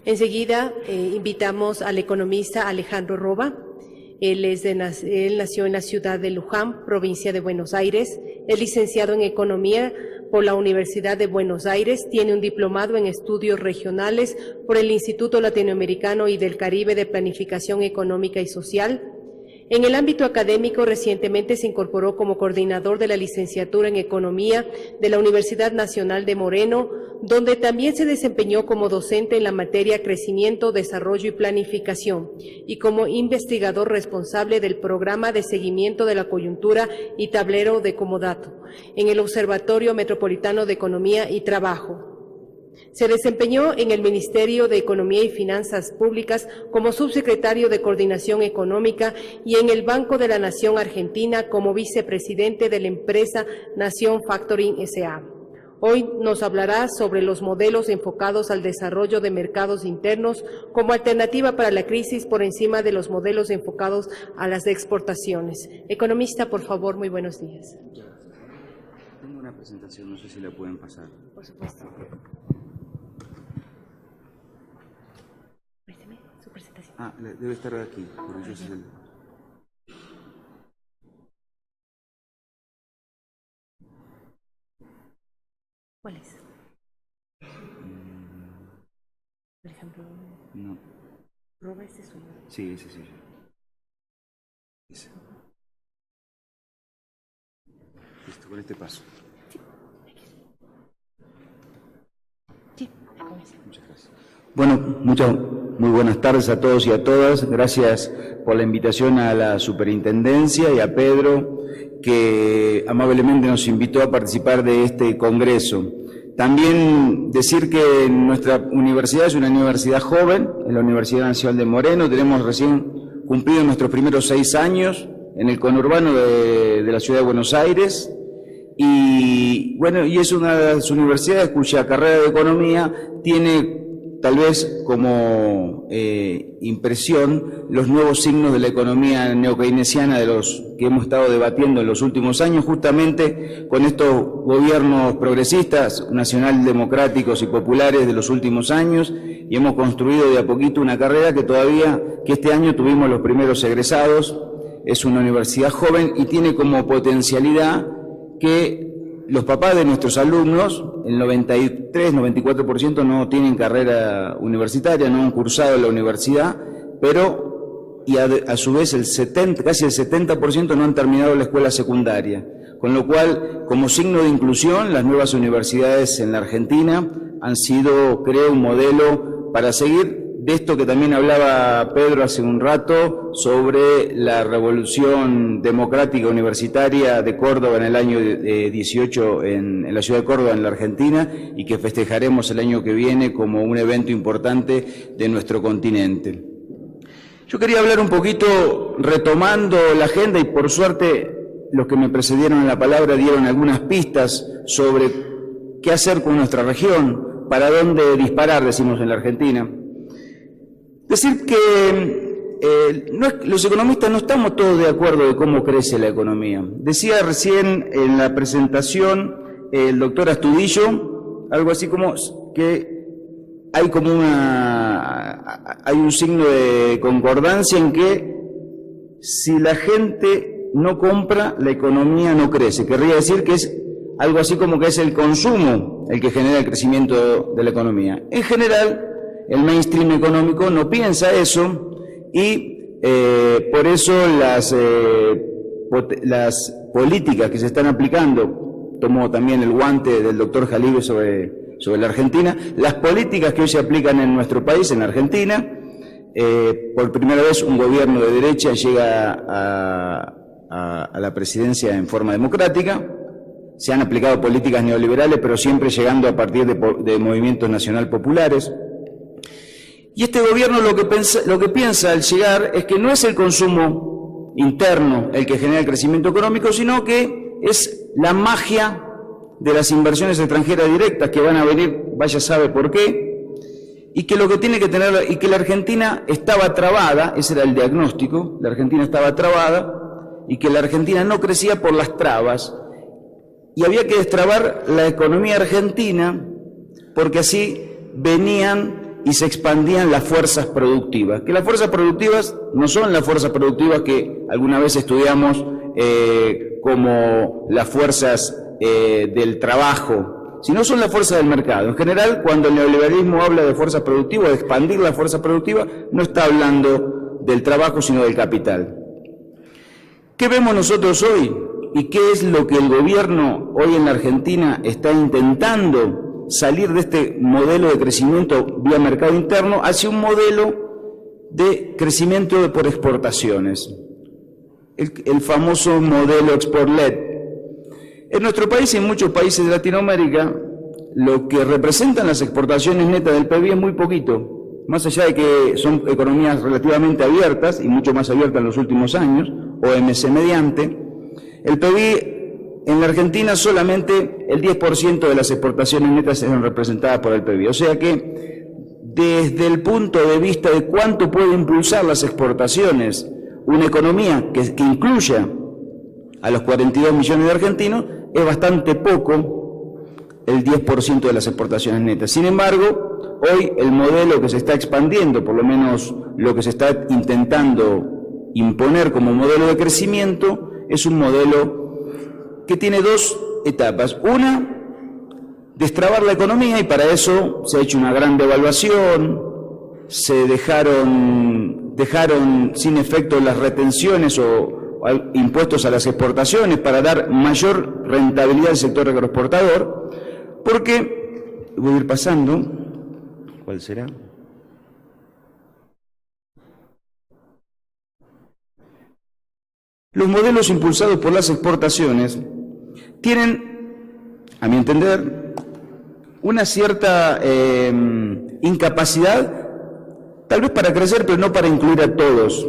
Enseguida invitamos al economista Alejandro Roba. Él nació en la ciudad de Luján, provincia de Buenos Aires. Es licenciado en Economía por la Universidad de Buenos Aires. Tiene un diplomado en Estudios Regionales por el Instituto Latinoamericano y del Caribe de Planificación Económica y Social. En el ámbito académico, recientemente se incorporó como coordinador de la licenciatura en Economía de la Universidad Nacional de Moreno, donde también se desempeñó como docente en la materia Crecimiento, Desarrollo y Planificación, y como investigador responsable del Programa de Seguimiento de la Coyuntura y Tablero de Comodato, en el Observatorio Metropolitano de Economía y Trabajo. Se desempeñó en el Ministerio de Economía y Finanzas Públicas como subsecretario de Coordinación Económica y en el Banco de la Nación Argentina como vicepresidente de la empresa Nación Factoring S.A. Hoy nos hablará sobre los modelos enfocados al desarrollo de mercados internos como alternativa para la crisis por encima de los modelos enfocados a las exportaciones. Economista, por favor, muy buenos días. Tengo una presentación, no sé si la pueden pasar. Por supuesto. Présteme su presentación. Ah, debe estar aquí, porque yo sé el... ¿Cuál es? Por ejemplo... No. ¿Roba ese suyo? Sí, ese sí. Ese. Listo, con este paso. Sí. Muchas gracias. Bueno, muy buenas tardes a todos y a todas. Gracias por la invitación a la superintendencia y a Pedro, que amablemente nos invitó a participar de este congreso. También decir que nuestra universidad es una universidad joven, es la Universidad Nacional de Moreno. Tenemos recién cumplido nuestros primeros 6 años en el conurbano de la ciudad de Buenos Aires. Y bueno, y es una de las universidades cuya carrera de economía tiene tal vez como impresión los nuevos signos de la economía neokeynesiana de los que hemos estado debatiendo en los últimos años, justamente con estos gobiernos progresistas, nacionaldemocráticos y populares de los últimos años, y hemos construido de a poquito una carrera que este año tuvimos los primeros egresados. Es una universidad joven y tiene como potencialidad que los papás de nuestros alumnos, el 93-94% no tienen carrera universitaria, no han cursado la universidad, pero a su vez casi el 70% no han terminado la escuela secundaria. Con lo cual, como signo de inclusión, las nuevas universidades en la Argentina han sido, creo, un modelo para seguir. De esto que también hablaba Pedro hace un rato, sobre la revolución democrática universitaria de Córdoba en el año 18 en la ciudad de Córdoba, en la Argentina, y que festejaremos el año que viene como un evento importante de nuestro continente. Yo quería hablar un poquito retomando la agenda, y por suerte los que me precedieron en la palabra dieron algunas pistas sobre qué hacer con nuestra región, para dónde disparar, decimos en la Argentina. Decir que los economistas no estamos todos de acuerdo de cómo crece la economía. Decía recién en la presentación el doctor Astudillo algo así como que hay un signo de concordancia en que si la gente no compra, la economía no crece. Querría decir que es algo así como que es el consumo el que genera el crecimiento de la economía. En general, el mainstream económico no piensa eso, y por eso las políticas que se están aplicando, tomo también el guante del doctor Jalibe sobre la Argentina, las políticas que hoy se aplican en nuestro país, en Argentina, por primera vez un gobierno de derecha llega a la presidencia en forma democrática. Se han aplicado políticas neoliberales, pero siempre llegando a partir de movimientos nacional populares. Y este gobierno lo que piensa al llegar es que no es el consumo interno el que genera el crecimiento económico, sino que es la magia de las inversiones extranjeras directas que van a venir, vaya sabe por qué, y que lo que tiene que tener, y que la Argentina estaba trabada, ese era el diagnóstico, la Argentina estaba trabada, y que la Argentina no crecía por las trabas, y había que destrabar la economía argentina, porque así venían y se expandían las fuerzas productivas. Que las fuerzas productivas no son las fuerzas productivas que alguna vez estudiamos como las fuerzas del trabajo, sino son las fuerzas del mercado. En general, cuando el neoliberalismo habla de fuerza productiva, de expandir la fuerza productiva, no está hablando del trabajo, sino del capital. ¿Qué vemos nosotros hoy? ¿Y qué es lo que el gobierno hoy en la Argentina está intentando salir de este modelo de crecimiento vía mercado interno hacia un modelo de crecimiento por exportaciones? El famoso modelo export-led. En nuestro país y en muchos países de Latinoamérica, lo que representan las exportaciones netas del PIB es muy poquito, más allá de que son economías relativamente abiertas y mucho más abiertas en los últimos años, OMC mediante. El PIB en la Argentina solamente el 10% de las exportaciones netas eran representadas por el PIB, o sea que desde el punto de vista de cuánto puede impulsar las exportaciones una economía que incluya a los 42 millones de argentinos, es bastante poco el 10% de las exportaciones netas. Sin embargo, hoy el modelo que se está expandiendo, por lo menos lo que se está intentando imponer como modelo de crecimiento, es un modelo que tiene dos etapas. Una, destrabar la economía, y para eso se ha hecho una gran devaluación, se dejaron sin efecto las retenciones o impuestos a las exportaciones para dar mayor rentabilidad al sector agroexportador, porque, voy a ir pasando, ¿cuál será? Los modelos impulsados por las exportaciones tienen, a mi entender, una cierta incapacidad, tal vez para crecer, pero no para incluir a todos.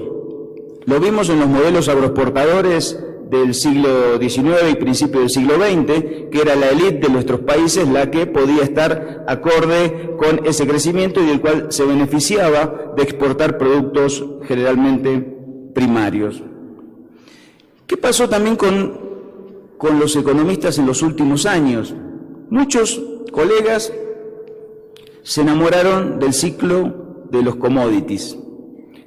Lo vimos en los modelos agroexportadores del siglo XIX y principio del siglo XX, que era la élite de nuestros países la que podía estar acorde con ese crecimiento y del cual se beneficiaba de exportar productos generalmente primarios. ¿Qué pasó también con los economistas en los últimos años? Muchos colegas se enamoraron del ciclo de los commodities,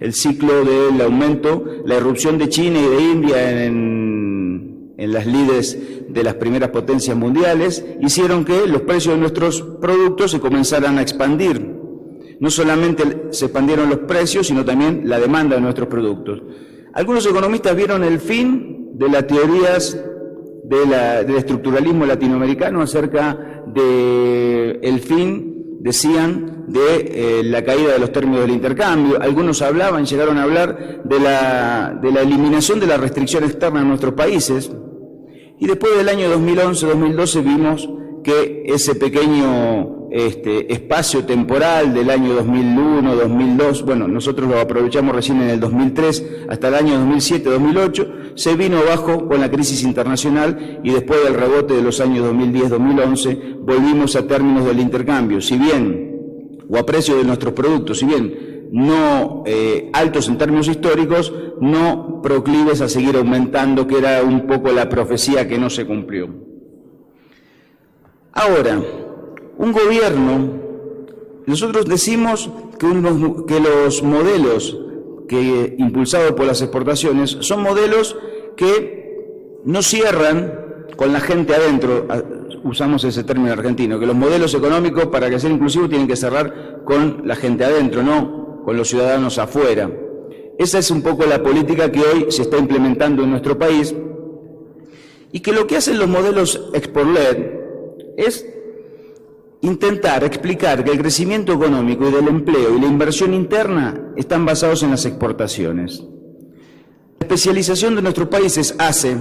el ciclo del aumento, la irrupción de China y de India en las lides de las primeras potencias mundiales, hicieron que los precios de nuestros productos se comenzaran a expandir. No solamente se expandieron los precios, sino también la demanda de nuestros productos. Algunos economistas vieron el fin de las teorías del estructuralismo latinoamericano acerca del fin, decían, de la caída de los términos del intercambio. Algunos llegaron a hablar de la eliminación de la restricción externa en nuestros países. Y después del año 2011-2012 vimos que ese pequeño espacio temporal del año 2001, 2002, bueno, nosotros lo aprovechamos recién en el 2003, hasta el año 2007-2008, se vino abajo con la crisis internacional y después del rebote de los años 2010-2011 volvimos a términos del intercambio, si bien, o a precio de nuestros productos, si bien no altos en términos históricos, no proclives a seguir aumentando, que era un poco la profecía que no se cumplió. Ahora, un gobierno, nosotros decimos que los modelos impulsados por las exportaciones son modelos que no cierran con la gente adentro, usamos ese término argentino, que los modelos económicos para que sean inclusivos tienen que cerrar con la gente adentro, no con los ciudadanos afuera. Esa es un poco la política que hoy se está implementando en nuestro país y que lo que hacen los modelos export-led es intentar explicar que el crecimiento económico y del empleo y la inversión interna están basados en las exportaciones. La especialización de nuestros países hace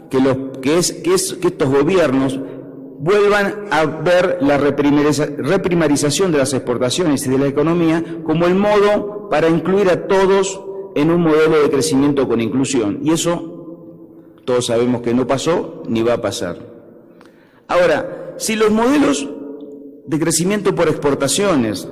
que estos gobiernos vuelvan a ver la reprimarización de las exportaciones y de la economía como el modo para incluir a todos en un modelo de crecimiento con inclusión. Y eso todos sabemos que no pasó ni va a pasar. Ahora, si los modelos de crecimiento por exportaciones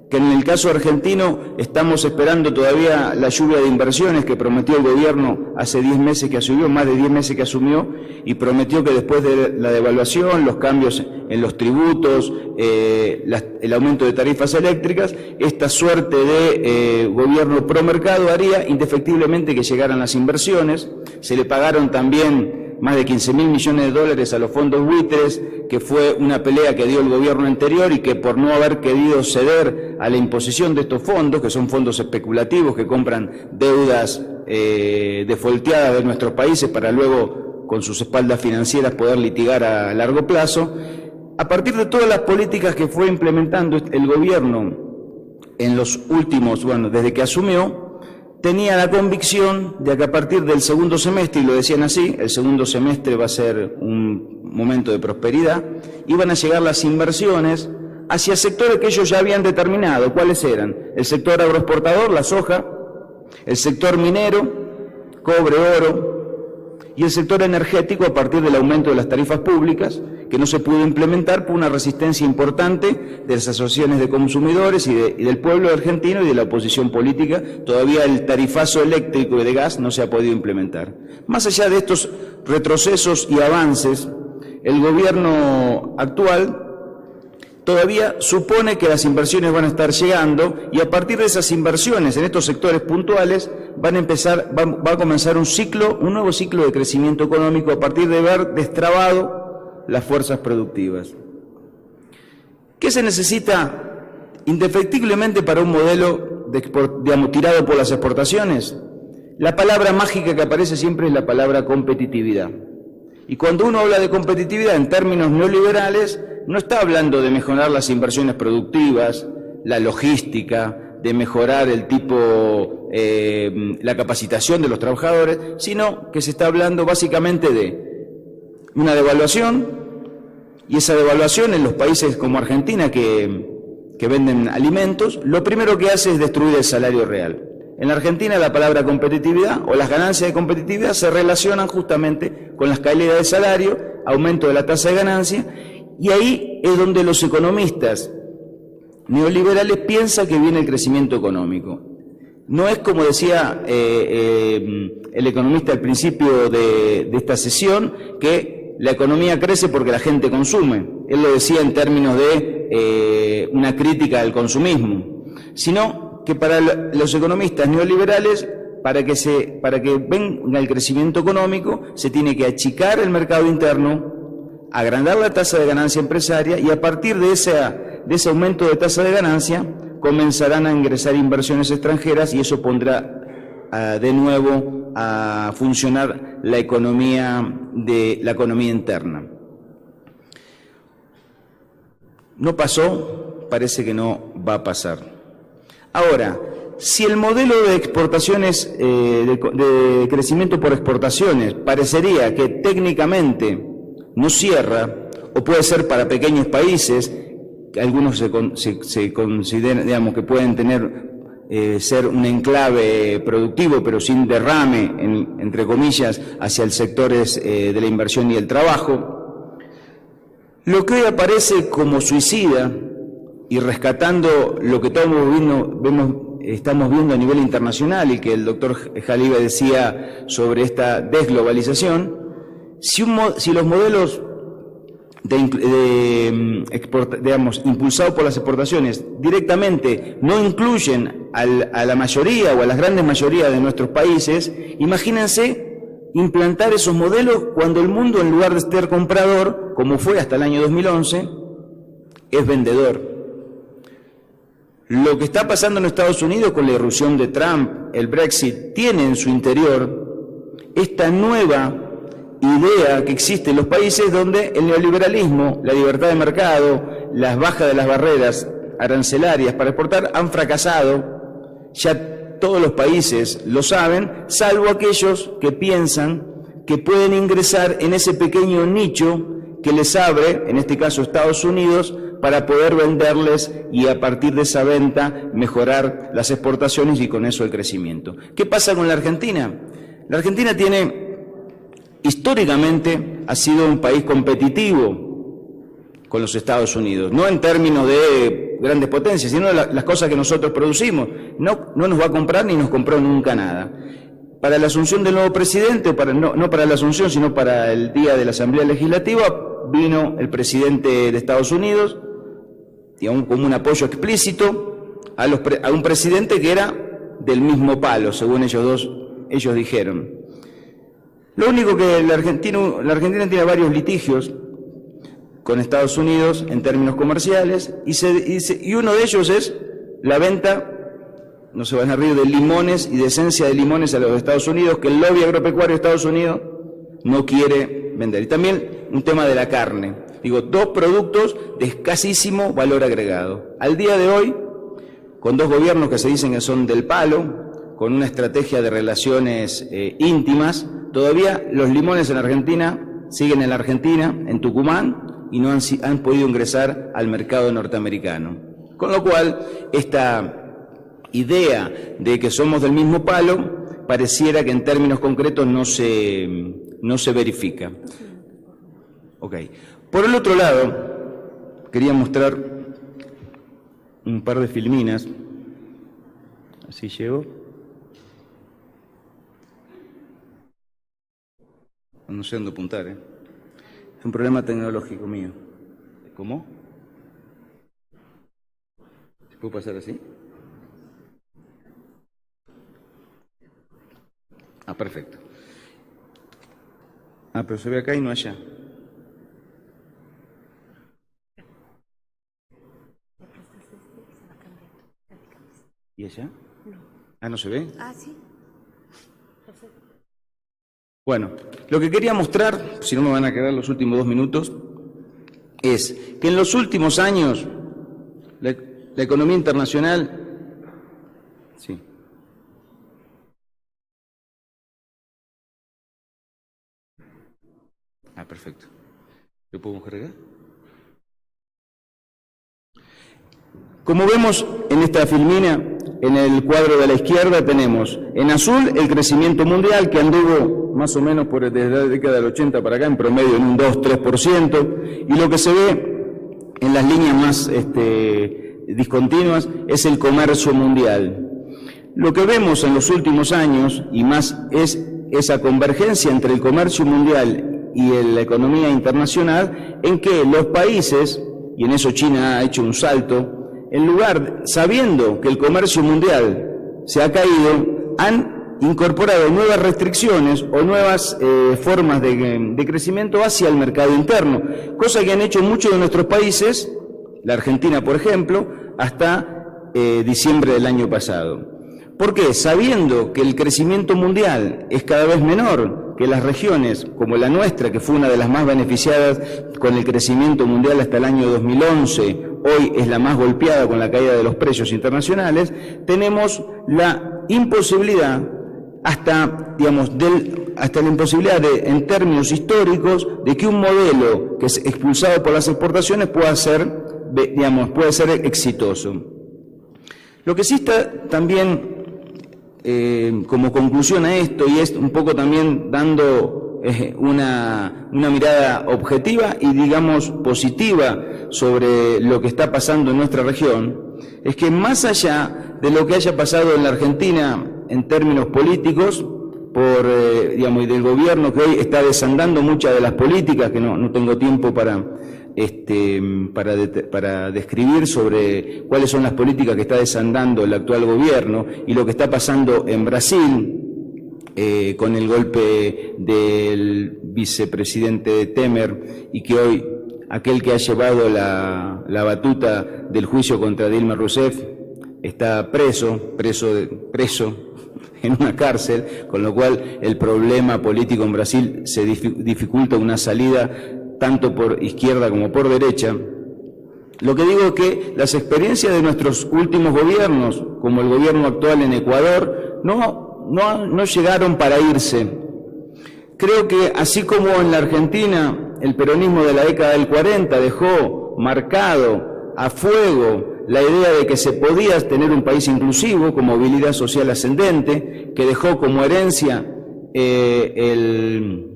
que en el caso argentino estamos esperando todavía la lluvia de inversiones que prometió el gobierno hace 10 meses que asumió, más de 10 meses que asumió, y prometió que después de la devaluación, los cambios en los tributos, el aumento de tarifas eléctricas, esta suerte de gobierno pro mercado haría indefectiblemente que llegaran las inversiones. Se le pagaron también más de 15.000 millones de dólares a los fondos buitres, que fue una pelea que dio el gobierno anterior y que por no haber querido ceder a la imposición de estos fondos, que son fondos especulativos que compran deudas defolteadas de nuestros países para luego con sus espaldas financieras poder litigar a largo plazo, a partir de todas las políticas que fue implementando el gobierno en los últimos, desde que asumió, tenía la convicción de que a partir del segundo semestre, y lo decían así, el segundo semestre va a ser un momento de prosperidad, iban a llegar las inversiones hacia sectores que ellos ya habían determinado. ¿Cuáles eran? El sector agroexportador, la soja, el sector minero, cobre, oro, y el sector energético a partir del aumento de las tarifas públicas, que no se pudo implementar por una resistencia importante de las asociaciones de consumidores y del pueblo argentino y de la oposición política. Todavía el tarifazo eléctrico y de gas no se ha podido implementar. Más allá de estos retrocesos y avances, el gobierno actual todavía supone que las inversiones van a estar llegando, y a partir de esas inversiones en estos sectores puntuales va a comenzar un nuevo ciclo de crecimiento económico a partir de haber destrabado las fuerzas productivas. ¿Qué se necesita indefectiblemente para un modelo tirado por las exportaciones? La palabra mágica que aparece siempre es la palabra competitividad. Y cuando uno habla de competitividad en términos neoliberales, no está hablando de mejorar las inversiones productivas, la logística, de mejorar la capacitación de los trabajadores, sino que se está hablando básicamente de una devaluación, y esa devaluación en los países como Argentina que venden alimentos, lo primero que hace es destruir el salario real. En la Argentina la palabra competitividad o las ganancias de competitividad se relacionan justamente con las caídas de salario, aumento de la tasa de ganancia, y ahí es donde los economistas neoliberales piensan que viene el crecimiento económico. No es como decía el economista al principio de esta sesión, que la economía crece porque la gente consume. Él lo decía en términos de una crítica al consumismo, sino que para los economistas neoliberales, para que venga el crecimiento económico, se tiene que achicar el mercado interno, agrandar la tasa de ganancia empresaria, y a partir de ese aumento de tasa de ganancia comenzarán a ingresar inversiones extranjeras, y eso pondrá de nuevo a funcionar la economía interna. No pasó, parece que no va a pasar. Ahora, si el modelo de exportaciones, de crecimiento por exportaciones, parecería que técnicamente no cierra, o puede ser para pequeños países, que algunos se consideran, que pueden ser un enclave productivo, pero sin derrame, entre comillas, hacia el sectores de la inversión y el trabajo, lo que hoy aparece como suicida, y rescatando lo que estamos viendo a nivel internacional, y que el doctor Jalibe decía sobre esta desglobalización, si los modelos impulsados por las exportaciones directamente no incluyen a la mayoría o a las grandes mayorías de nuestros países, imagínense implantar esos modelos cuando el mundo, en lugar de ser comprador, como fue hasta el año 2011, es vendedor. Lo que está pasando en Estados Unidos con la irrupción de Trump, el Brexit, tiene en su interior esta nueva idea que existe en los países donde el neoliberalismo, la libertad de mercado, las bajas de las barreras arancelarias para exportar han fracasado. Ya todos los países lo saben, salvo aquellos que piensan que pueden ingresar en ese pequeño nicho que les abre, en este caso Estados Unidos, para poder venderles y a partir de esa venta mejorar las exportaciones y con eso el crecimiento. ¿Qué pasa con la Argentina? La Argentina históricamente ha sido un país competitivo con los Estados Unidos, no en términos de grandes potencias, sino de las cosas que nosotros producimos. No nos va a comprar ni nos compró nunca nada. Para la asunción del nuevo presidente, no para la asunción, sino para el día de la Asamblea Legislativa, vino el presidente de Estados Unidos, digamos, como un apoyo explícito a un presidente que era del mismo palo, según ellos dijeron. Lo único que la Argentina tiene varios litigios con Estados Unidos en términos comerciales, y uno de ellos es la venta, no se van a reír, de limones y de esencia de limones a los Estados Unidos, que el lobby agropecuario de Estados Unidos no quiere vender. Y también un tema de la carne. Digo, dos productos de escasísimo valor agregado. Al día de hoy, con dos gobiernos que se dicen que son del palo, con una estrategia de relaciones íntimas, todavía los limones en Argentina siguen en la Argentina, en Tucumán, y no han podido ingresar al mercado norteamericano. Con lo cual, esta idea de que somos del mismo palo pareciera que en términos concretos no se verifica. Okay. Por el otro lado, quería mostrar un par de filminas. Así llego. No sé dónde apuntar, ¿eh? Es un problema tecnológico mío. ¿Cómo? ¿Se puede pasar así? Ah, perfecto. Ah, pero se ve acá y no allá. ¿Y allá? No. Ah, ¿no se ve? Ah, sí. Bueno, lo que quería mostrar, si no me van a quedar los últimos 2 minutos, es que en los últimos años la economía internacional... Sí. Ah, perfecto. ¿Lo podemos cargar? Como vemos en esta filmina, en el cuadro de la izquierda tenemos en azul el crecimiento mundial, que anduvo más o menos desde la década del 80 para acá, en promedio en un 2-3%, y lo que se ve en las líneas más discontinuas es el comercio mundial. Lo que vemos en los últimos años, y más, es esa convergencia entre el comercio mundial y la economía internacional, en que los países, y en eso China ha hecho un salto, en lugar, sabiendo que el comercio mundial se ha caído, han incorporado nuevas restricciones o nuevas formas de crecimiento hacia el mercado interno, cosa que han hecho muchos de nuestros países, la Argentina por ejemplo, hasta diciembre del año pasado. ¿Por qué? Sabiendo que el crecimiento mundial es cada vez menor, que las regiones como la nuestra, que fue una de las más beneficiadas con el crecimiento mundial hasta el año 2011, hoy es la más golpeada con la caída de los precios internacionales, tenemos la imposibilidad, hasta la imposibilidad en términos históricos, de que un modelo que es expulsado por las exportaciones pueda ser exitoso. Lo que sí está también como conclusión a esto, y es un poco también dando una mirada objetiva y digamos positiva sobre lo que está pasando en nuestra región, es que más allá de lo que haya pasado en la Argentina en términos políticos, y del gobierno que hoy está desandando muchas de las políticas, que no tengo tiempo para describir sobre cuáles son las políticas que está desandando el actual gobierno, y lo que está pasando en Brasil con el golpe del vicepresidente Temer, y que hoy aquel que ha llevado la batuta del juicio contra Dilma Rousseff está preso en una cárcel, con lo cual el problema político en Brasil se dificulta una salida tanto por izquierda como por derecha. Lo que digo es que las experiencias de nuestros últimos gobiernos, como el gobierno actual en Ecuador, no llegaron para irse. Creo que así como en la Argentina el peronismo de la década del 40 dejó marcado a fuego la idea de que se podía tener un país inclusivo con movilidad social ascendente, que dejó como herencia el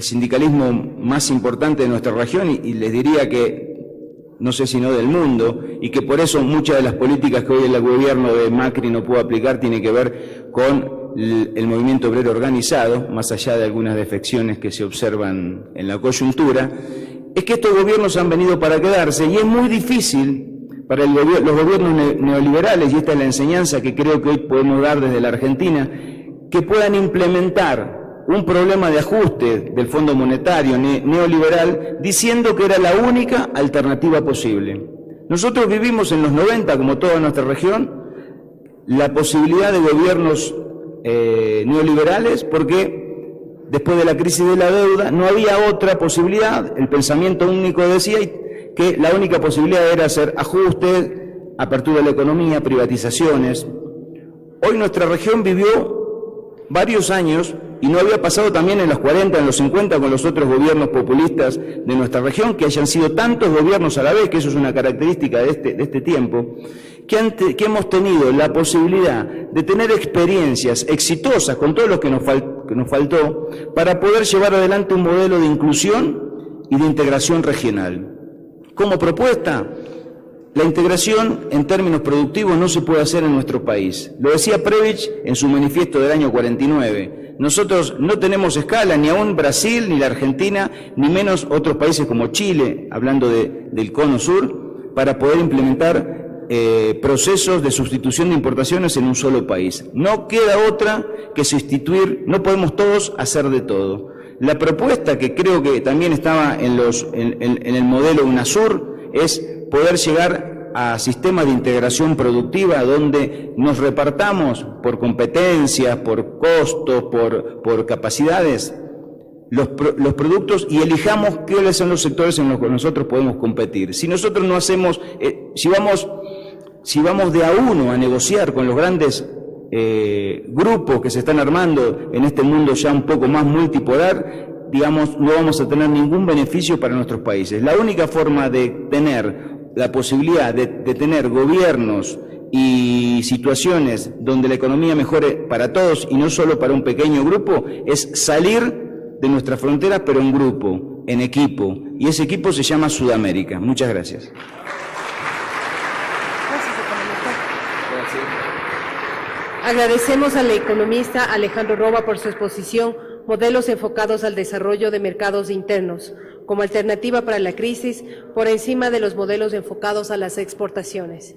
sindicalismo más importante de nuestra región, y les diría que no sé si no del mundo, y que por eso muchas de las políticas que hoy el gobierno de Macri no pudo aplicar tiene que ver con el movimiento obrero organizado, más allá de algunas defecciones que se observan en la coyuntura, es que estos gobiernos han venido para quedarse y es muy difícil para los gobiernos neoliberales, y esta es la enseñanza que creo que hoy podemos dar desde la Argentina, que puedan implementar un problema de ajuste del Fondo Monetario neoliberal diciendo que era la única alternativa posible. Nosotros vivimos en los 90, como toda nuestra región, la posibilidad de gobiernos neoliberales porque después de la crisis de la deuda no había otra posibilidad, el pensamiento único decía que la única posibilidad era hacer ajustes, apertura de la economía, privatizaciones. Hoy nuestra región vivió varios años, y no había pasado también en los 40, en los 50 con los otros gobiernos populistas de nuestra región, que hayan sido tantos gobiernos a la vez, que eso es una característica de este tiempo, que hemos tenido la posibilidad de tener experiencias exitosas con todo lo que nos faltó para poder llevar adelante un modelo de inclusión y de integración regional. Como propuesta, la integración en términos productivos no se puede hacer en nuestro país. Lo decía Prebisch en su manifiesto del año 49. Nosotros no tenemos escala, ni aún Brasil, ni la Argentina, ni menos otros países como Chile, hablando del Cono Sur, para poder implementar procesos de sustitución de importaciones en un solo país. No queda otra que sustituir, no podemos todos hacer de todo. La propuesta que creo que también estaba en el modelo UNASUR es poder llegar a sistemas de integración productiva donde nos repartamos por competencias, por costos, por capacidades, los productos y elijamos cuáles son los sectores en los que nosotros podemos competir. Si nosotros no hacemos, si vamos de a uno a negociar con los grandes grupos que se están armando en este mundo ya un poco más multipolar, digamos, no vamos a tener ningún beneficio para nuestros países. La única forma de tener la posibilidad de tener gobiernos y situaciones donde la economía mejore para todos y no solo para un pequeño grupo es salir de nuestras fronteras, pero en grupo, en equipo, y ese equipo se llama Sudamérica. Muchas gracias. Agradecemos al economista Alejandro Roba por su exposición Modelos enfocados al desarrollo de mercados internos como alternativa para la crisis por encima de los modelos enfocados a las exportaciones.